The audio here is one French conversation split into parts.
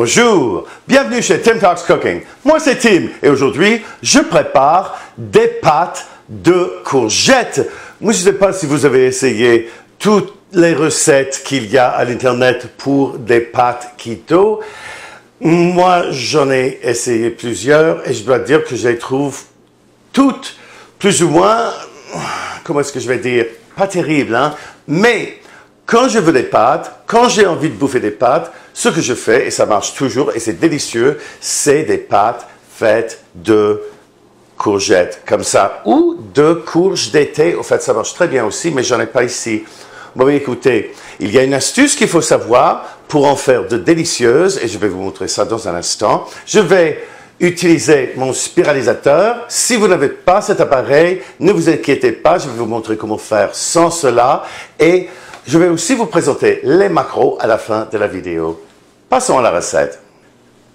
Bonjour, bienvenue chez Tim Talks Cooking. Moi c'est Tim et aujourd'hui je prépare des pâtes de courgettes. Moi je ne sais pas si vous avez essayé toutes les recettes qu'il y a à l'internet pour des pâtes keto. Moi j'en ai essayé plusieurs et je dois dire que je les trouve toutes plus ou moins, comment est-ce que je vais dire, pas terribles, hein? Mais quand je veux des pâtes, quand j'ai envie de bouffer des pâtes, ce que je fais, et ça marche toujours, et c'est délicieux, c'est des pâtes faites de courgettes, comme ça, ou de courges d'été. Au fait, ça marche très bien aussi, mais j'en ai pas ici. Bon, écoutez, il y a une astuce qu'il faut savoir pour en faire de délicieuses, et je vais vous montrer ça dans un instant. Je vais utiliser mon spiralisateur. Si vous n'avez pas cet appareil, ne vous inquiétez pas, je vais vous montrer comment faire sans cela, et je vais aussi vous présenter les macros à la fin de la vidéo. Passons à la recette.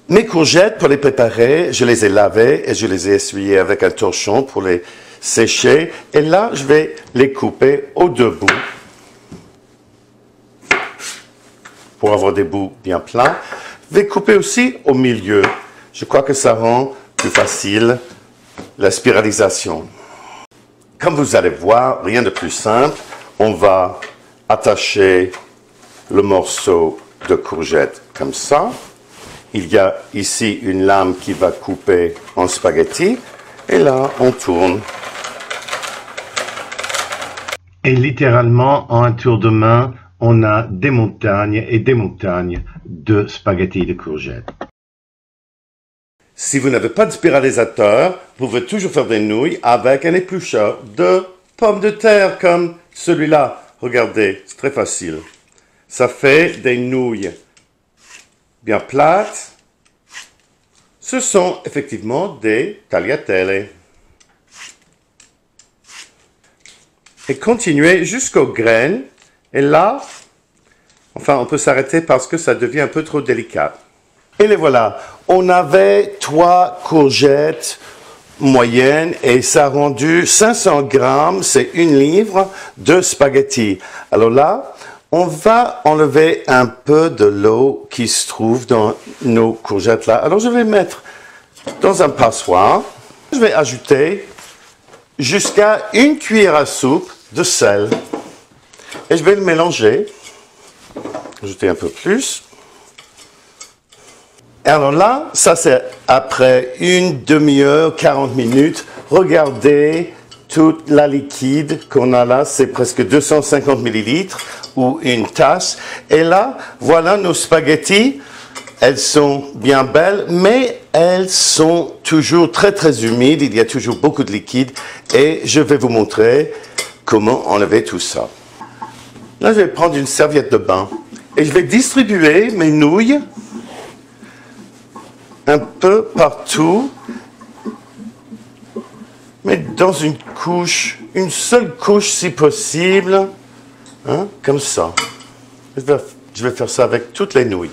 Mes courgettes, pour les préparer, je les ai lavées et je les ai essuyées avec un torchon pour les sécher. Et là, je vais les couper aux deux bouts pour avoir des bouts bien plats. Je vais couper aussi au milieu. Je crois que ça rend plus facile la spiralisation. Comme vous allez voir, rien de plus simple. On va attacher le morceau de courgette comme ça. Il y a ici une lame qui va couper en spaghetti. Et là, on tourne. Et littéralement, en un tour de main, on a des montagnes et des montagnes de spaghetti de courgette. Si vous n'avez pas de spiralisateur, vous pouvez toujours faire des nouilles avec un éplucheur de pommes de terre comme celui-là. Regardez, c'est très facile. Ça fait des nouilles bien plates. Ce sont effectivement des tagliatelle. Et continuez jusqu'aux graines. Et là, enfin, on peut s'arrêter parce que ça devient un peu trop délicat. Et les voilà. On avait 3 courgettes moyenne et ça a rendu 500 grammes, c'est 1 livre de spaghetti. Alors là, on va enlever un peu de l'eau qui se trouve dans nos courgettes là. Alors je vais mettre dans un passoire, je vais ajouter jusqu'à 1 cuillère à soupe de sel et je vais le mélanger, ajouter un peu plus. Alors là, ça c'est après une demi-heure, 40 minutes. Regardez toute la liquide qu'on a là, c'est presque 250 millilitres ou une tasse. Et là, voilà nos spaghettis. Elles sont bien belles, mais elles sont toujours très très humides. Il y a toujours beaucoup de liquide. Et je vais vous montrer comment enlever tout ça. Là, je vais prendre une serviette de bain et je vais distribuer mes nouilles un peu partout, mais dans une couche, une seule couche si possible, hein, comme ça. Je vais faire ça avec toutes les nouilles.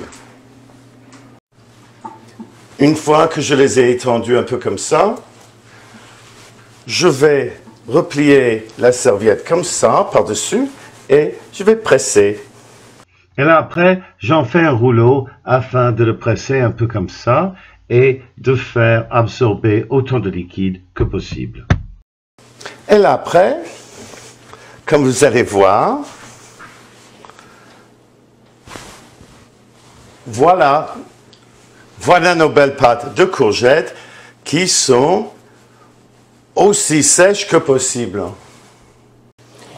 Une fois que je les ai étendues un peu comme ça, je vais replier la serviette comme ça, par-dessus, et je vais presser. Et là, après, j'en fais un rouleau afin de le presser un peu comme ça et de faire absorber autant de liquide que possible. Et là, après, comme vous allez voir, voilà nos belles pâtes de courgettes qui sont aussi sèches que possible.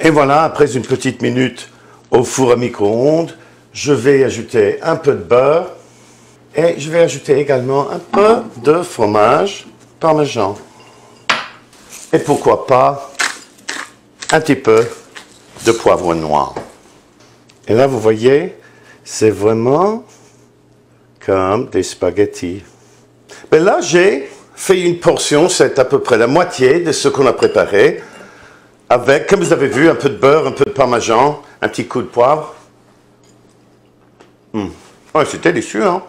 Et voilà, après une petite minute au four à micro-ondes, je vais ajouter un peu de beurre et je vais ajouter également un peu de fromage parmesan. Et pourquoi pas un petit peu de poivre noir. Et là, vous voyez, c'est vraiment comme des spaghettis. Mais là, j'ai fait une portion, c'est à peu près la moitié de ce qu'on a préparé, avec, comme vous avez vu, un peu de beurre, un peu de parmesan, un petit coup de poivre. Oh, c'est délicieux, hein?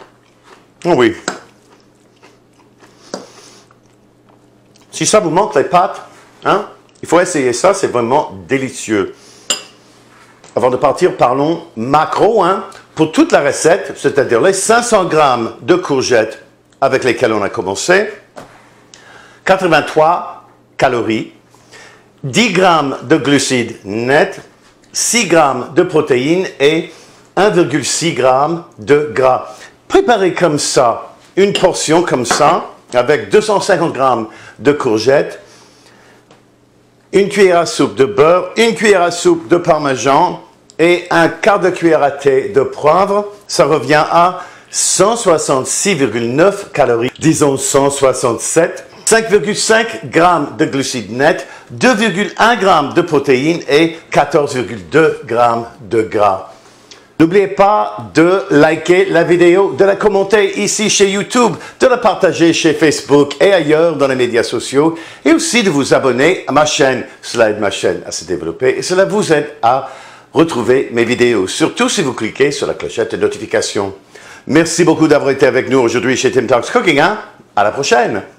Oh oui. Si ça vous manque les pâtes, hein, il faut essayer ça, c'est vraiment délicieux. Avant de partir, parlons macro, hein. pour toute la recette, c'est-à-dire les 500 grammes de courgettes avec lesquelles on a commencé, 83 calories, 10 grammes de glucides nets, 6 grammes de protéines et 1,6 grammes de gras. Préparez comme ça, une portion comme ça, avec 250 grammes de courgettes, une cuillère à soupe de beurre, une cuillère à soupe de parmesan et un quart de cuillère à thé de poivre. Ça revient à 166,9 calories, disons 167. 5,5 grammes de glucides nets, 2,1 grammes de protéines et 14,2 grammes de gras. N'oubliez pas de liker la vidéo, de la commenter ici chez YouTube, de la partager chez Facebook et ailleurs dans les médias sociaux et aussi de vous abonner à ma chaîne. Cela aide ma chaîne à se développer et cela vous aide à retrouver mes vidéos, surtout si vous cliquez sur la clochette de notification. Merci beaucoup d'avoir été avec nous aujourd'hui chez Tim Talks Cooking. À la prochaine!